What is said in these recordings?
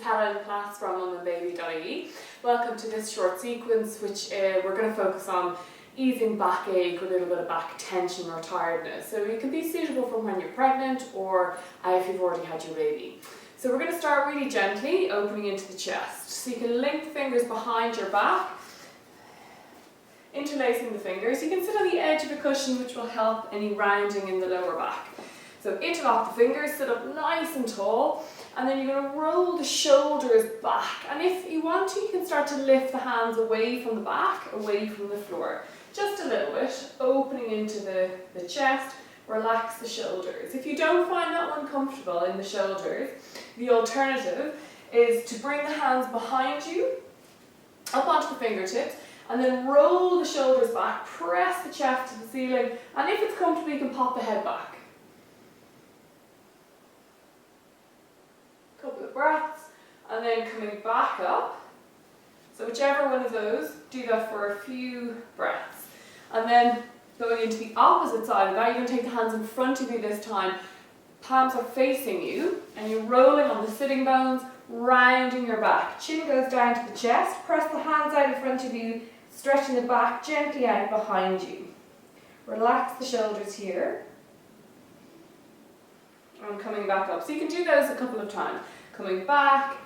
is Helen Plass from mumandbaby.ie. Welcome to this short sequence which we're going to focus on easing backache, a little bit of back tension or tiredness. So it can be suitable for when you're pregnant or if you've already had your baby. So we're going to start really gently, opening into the chest. So you can link the fingers behind your back, interlacing the fingers. You can sit on the edge of a cushion, which will help any rounding in the lower back. So interlock the fingers, sit up nice and tall, and then you're going to roll the shoulders back. And if you want to, you can start to lift the hands away from the back, away from the floor. Just a little bit, opening into the chest, relax the shoulders. If you don't find that one comfortable in the shoulders, the alternative is to bring the hands behind you, up onto the fingertips, and then roll the shoulders back, press the chest to the ceiling, and if it's comfortable, you can pop the head back. Couple of breaths, and then coming back up. So whichever one of those, do that for a few breaths. And then going into the opposite side of that, you're going to take the hands in front of you this time. Palms are facing you, and you're rolling on the sitting bones, rounding your back. Chin goes down to the chest, press the hands out in front of you, stretching the back gently out behind you. Relax the shoulders here. And coming back up. So you can do those a couple of times. Coming back,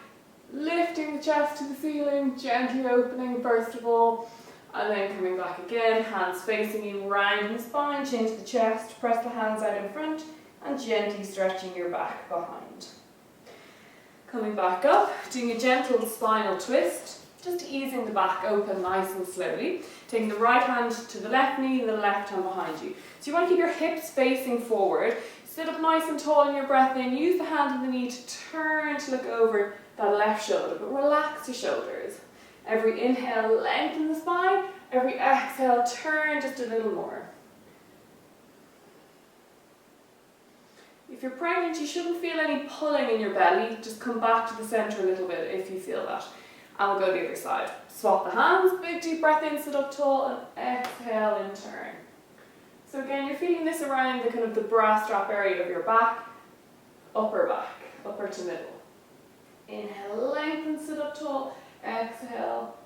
lifting the chest to the ceiling, gently opening first of all, and then coming back again, hands facing you, rounding the spine, chin to the chest, press the hands out in front, and gently stretching your back behind. Coming back up, doing a gentle spinal twist, just easing the back open nice and slowly. Taking the right hand to the left knee and the left hand behind you. So you want to keep your hips facing forward. Sit up nice and tall in your breath in. Use the hand and the knee to turn to look over that left shoulder, but relax your shoulders. Every inhale, lengthen the spine. Every exhale, turn just a little more. If you're pregnant, you shouldn't feel any pulling in your belly. Just come back to the center a little bit if you feel that. And we'll go the other side. Swap the hands, big deep breath in, sit up tall, and exhale and turn. So again, you're feeling this around the kind of the bra strap area of your back, upper to middle. Inhale, lengthen, sit up tall, exhale,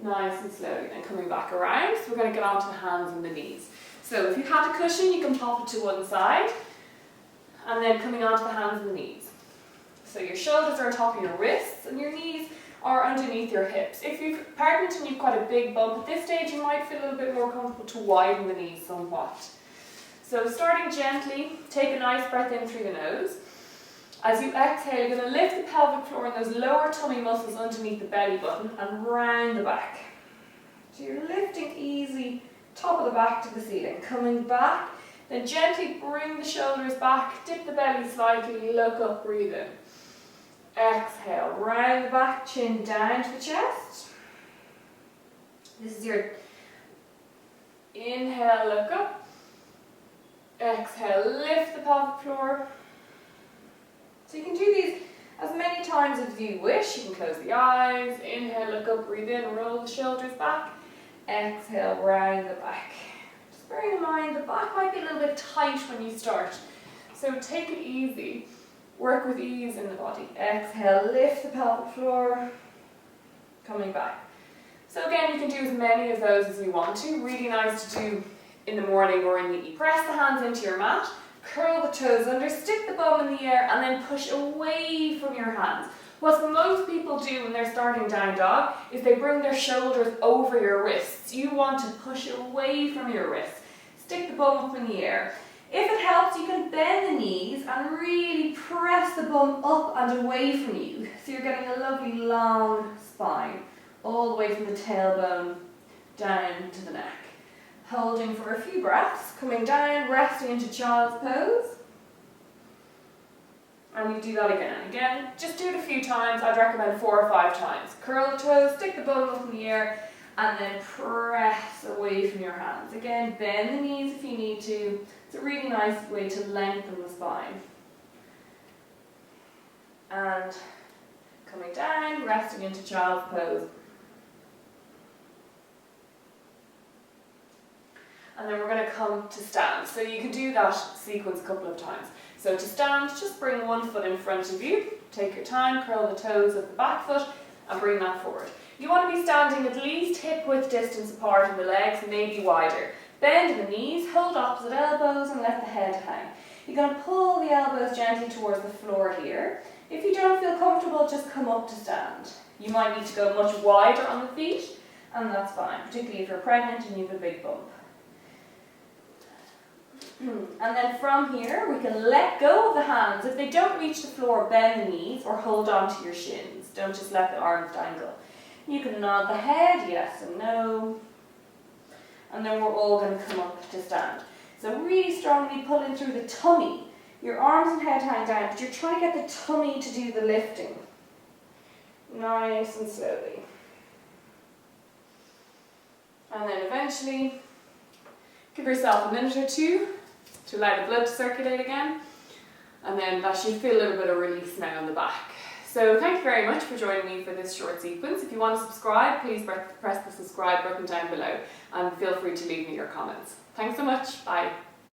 nice and slowly. Then coming back around, so we're going to get onto the hands and the knees. So if you had a cushion, you can pop it to one side, and then coming onto the hands and the knees. So your shoulders are on top of your wrists, and your knees are underneath your hips. If you're pregnant and you've got a big bump, at this stage you might feel a little bit more comfortable to widen the knees somewhat. So starting gently, take a nice breath in through the nose. As you exhale, you're going to lift the pelvic floor and those lower tummy muscles underneath the belly button and round the back. So you're lifting easy, top of the back to the ceiling. Coming back, then gently bring the shoulders back, dip the belly slightly, look up, breathe in. Exhale, round the back, chin down to the chest. This is your inhale, look up. Exhale, lift the pelvic floor. So you can do these as many times as you wish. You can close the eyes, inhale, look up, breathe in, roll the shoulders back. Exhale, round the back. Just bearing in mind the back might be a little bit tight when you start. So take it easy. Work with ease in the body. Exhale, lift the pelvic floor. Coming back. So again, you can do as many of those as you want to. Really nice to do in the morning or in the evening. Press the hands into your mat. Curl the toes under. Stick the bum in the air and then push away from your hands. What most people do when they're starting down dog is they bring their shoulders over your wrists. You want to push away from your wrists. Stick the bum up in the air. If it helps, you can bend the knees and really press the bum up and away from you. So you're getting a lovely long spine, all the way from the tailbone down to the neck. Holding for a few breaths, coming down, resting into child's pose. And we do that again and again. Just do it a few times. I'd recommend 4 or 5 times. Curl the toes, stick the bum up in the air, and then press away from your hands. Again, bend the knees if you need to. It's a really nice way to lengthen the spine. And coming down, resting into child's pose. And then we're going to come to stand. So you can do that sequence a couple of times. So to stand, just bring one foot in front of you. Take your time, curl the toes of the back foot and bring that forward. You want to be standing at least hip width distance apart in the legs, maybe wider. Bend the knees, hold opposite elbows and let the head hang. You're going to pull the elbows gently towards the floor here. If you don't feel comfortable, just come up to stand. You might need to go much wider on the feet, and that's fine, particularly if you're pregnant and you have a big bump. And then from here, we can let go of the hands. If they don't reach the floor, bend the knees or hold on to your shins. Don't just let the arms dangle. You can nod the head, yes and no. And then we're all going to come up to stand. So really strongly pulling through the tummy. Your arms and head hang down, but you're trying to get the tummy to do the lifting. Nice and slowly. And then eventually, give yourself a minute or two to allow the blood to circulate again. And then that should feel a little bit of release now on the back. So thank you very much for joining me for this short sequence. If you want to subscribe, please press the subscribe button down below and feel free to leave me your comments. Thanks so much. Bye.